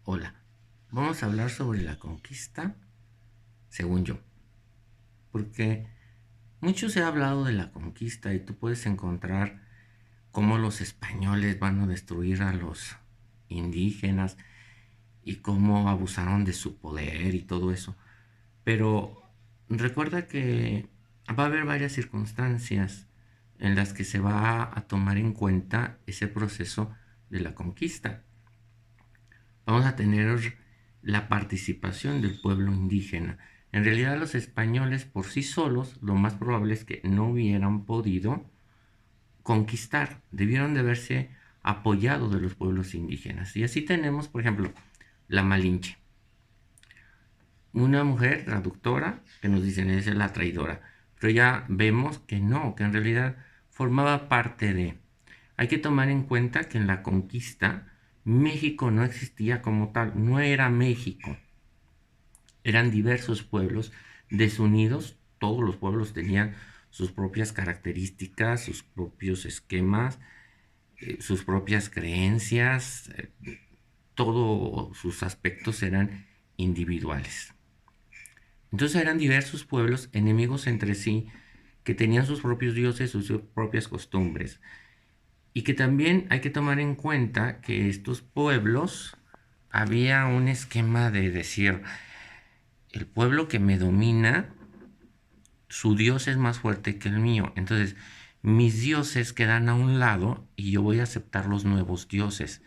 Hola, vamos a hablar sobre la conquista, según yo, porque mucho se ha hablado de la conquista y tú puedes encontrar cómo los españoles van a destruir a los indígenas y cómo abusaron de su poder y todo eso. Pero recuerda que va a haber varias circunstancias en las que se va a tomar en cuenta ese proceso de la conquista. Vamos a tener la participación del pueblo indígena. En realidad los españoles por sí solos lo más probable es que no hubieran podido conquistar, debieron de haberse apoyado de los pueblos indígenas. Y así tenemos, por ejemplo, la Malinche, una mujer traductora que nos dicen es la traidora, pero ya vemos que no, que en realidad formaba parte de. Hay que tomar en cuenta que en la conquista México no existía como tal, no era México, eran diversos pueblos desunidos, todos los pueblos tenían sus propias características, sus propios esquemas, sus propias creencias, todos sus aspectos eran individuales. Entonces eran diversos pueblos enemigos entre sí, que tenían sus propios dioses, sus propias costumbres. Y que también hay que tomar en cuenta que estos pueblos había un esquema de decir, el pueblo que me domina, su dios es más fuerte que el mío. Entonces, mis dioses quedan a un lado y yo voy a aceptar los nuevos dioses.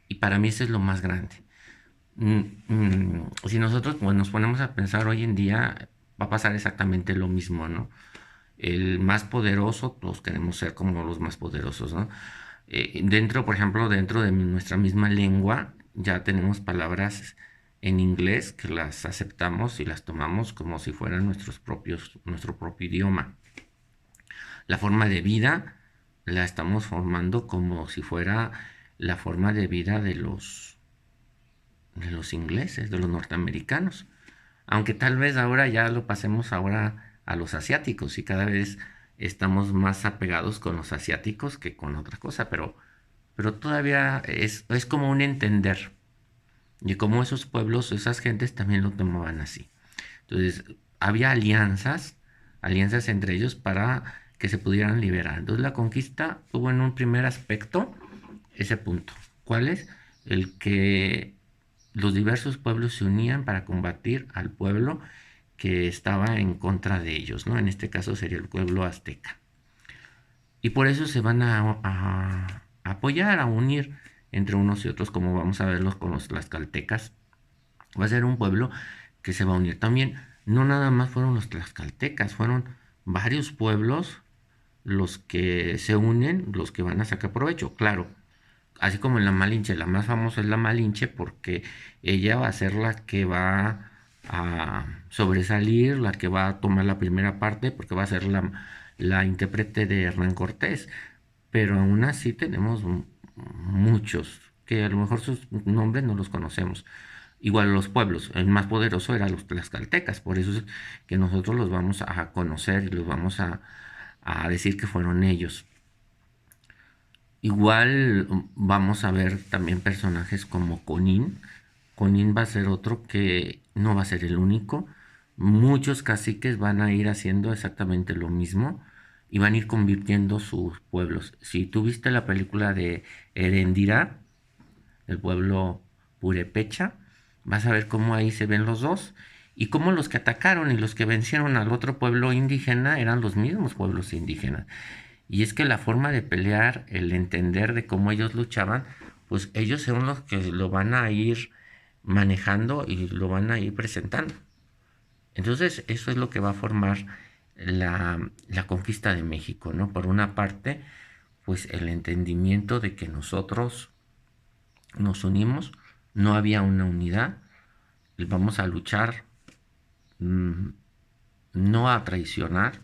Y para mí eso es lo más grande. Si nosotros pues, nos ponemos a pensar hoy en día, va a pasar exactamente lo mismo, ¿no? El más poderoso, todos queremos ser como los más poderosos, ¿no? Dentro, por ejemplo, dentro de nuestra misma lengua, ya tenemos palabras en inglés que las aceptamos y las tomamos como si fueran nuestro propio idioma. La forma de vida la estamos formando como si fuera la forma de vida de los ingleses, de los norteamericanos. Aunque tal vez ahora ya lo pasemos ahora a los asiáticos y cada vez estamos más apegados con los asiáticos que con otra cosa, pero todavía es como un entender. Y como esos pueblos, esas gentes también lo tomaban así. Entonces, había alianzas entre ellos para que se pudieran liberar. Entonces, la conquista tuvo en un primer aspecto ese punto. ¿Cuál es? El que los diversos pueblos se unían para combatir al pueblo que estaba en contra de ellos, ¿no? En este caso sería el pueblo azteca. Y por eso se van a apoyar, a unir entre unos y otros, como vamos a verlos con los tlaxcaltecas. Va a ser un pueblo que se va a unir. También, no nada más fueron los tlaxcaltecas, fueron varios pueblos los que se unen, los que van a sacar provecho. Claro, así como en la Malinche, la más famosa es la Malinche porque ella va a ser la que va a sobresalir, la que va a tomar la primera parte, porque va a ser la intérprete de Hernán Cortés. Pero aún así tenemos muchos que a lo mejor sus nombres no los conocemos. Igual los pueblos, el más poderoso era los tlaxcaltecas, por eso es que nosotros los vamos a conocer y los vamos a decir que fueron ellos. Igual vamos a ver también personajes como Conin. Conin va a ser otro que no va a ser el único. Muchos caciques van a ir haciendo exactamente lo mismo y van a ir convirtiendo sus pueblos. Si tú viste la película de Erendira, el pueblo purepecha, vas a ver cómo ahí se ven los dos y cómo los que atacaron y los que vencieron al otro pueblo indígena eran los mismos pueblos indígenas. Y es que la forma de pelear, el entender de cómo ellos luchaban, pues ellos son los que lo van a ir manejando y lo van a ir presentando. Entonces, eso es lo que va a formar la conquista de México, ¿no? Por una parte, pues el entendimiento de que nosotros nos unimos, no había una unidad, y vamos a luchar, mmm, no a traicionar,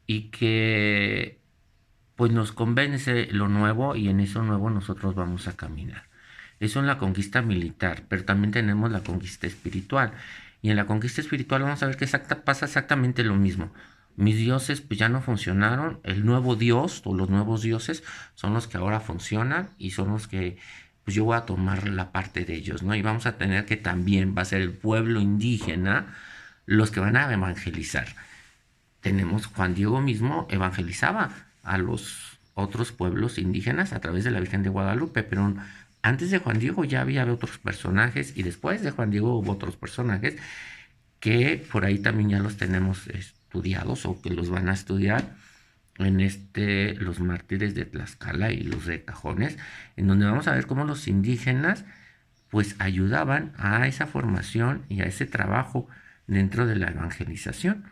y que pues nos convence lo nuevo y en eso nuevo nosotros vamos a caminar. Eso en la conquista militar, pero también tenemos la conquista espiritual. Y en la conquista espiritual vamos a ver que pasa exactamente lo mismo. Mis dioses pues ya no funcionaron, el nuevo dios o los nuevos dioses son los que ahora funcionan y son los que pues yo voy a tomar la parte de ellos, ¿no? Y vamos a tener que también va a ser el pueblo indígena los que van a evangelizar. Tenemos Juan Diego mismo evangelizaba a los otros pueblos indígenas a través de la Virgen de Guadalupe, pero antes de Juan Diego ya había otros personajes y después de Juan Diego hubo otros personajes que por ahí también ya los tenemos estudiados o que los van a estudiar en los mártires de Tlaxcala y los de Cajones, en donde vamos a ver cómo los indígenas pues ayudaban a esa formación y a ese trabajo dentro de la evangelización.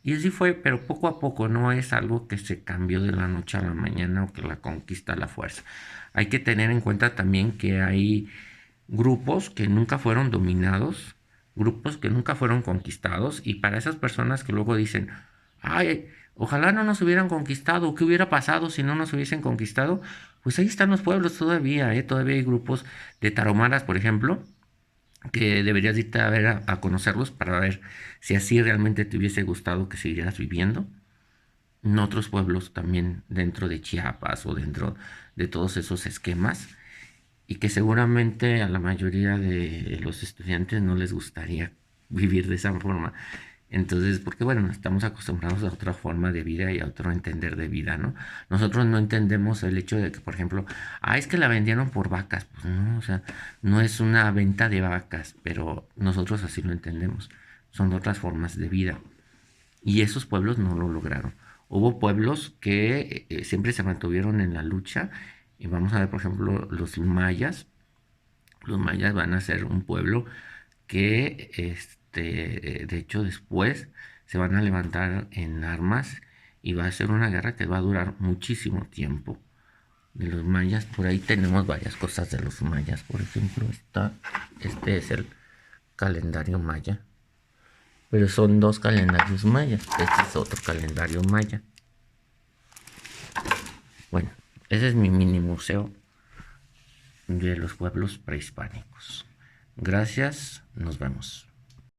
Y así fue, pero poco a poco, no es algo que se cambió de la noche a la mañana o que la conquista a la fuerza. Hay que tener en cuenta también que hay grupos que nunca fueron dominados, grupos que nunca fueron conquistados, y para esas personas que luego dicen, ay, ojalá no nos hubieran conquistado, ¿qué hubiera pasado si no nos hubiesen conquistado? Pues ahí están los pueblos todavía, todavía hay grupos de tarahumaras, por ejemplo, que deberías irte a ver a conocerlos para ver si así realmente te hubiese gustado que siguieras viviendo. En otros pueblos también dentro de Chiapas o dentro de todos esos esquemas y que seguramente a la mayoría de los estudiantes no les gustaría vivir de esa forma. Entonces, porque bueno, estamos acostumbrados a otra forma de vida y a otro entender de vida, ¿no? Nosotros no entendemos el hecho de que, por ejemplo, es que la vendieron por vacas. Pues no, o sea, no es una venta de vacas, pero nosotros así lo entendemos. Son otras formas de vida. Y esos pueblos no lo lograron. Hubo pueblos que siempre se mantuvieron en la lucha. Y vamos a ver, por ejemplo, los mayas. Los mayas van a ser un pueblo que, de hecho, después se van a levantar en armas y va a ser una guerra que va a durar muchísimo tiempo. De los mayas, por ahí tenemos varias cosas de los mayas. Por ejemplo, este es el calendario maya. Pero son dos calendarios mayas. Este es otro calendario maya. Bueno, ese es mi mini museo de los pueblos prehispánicos. Gracias, nos vemos.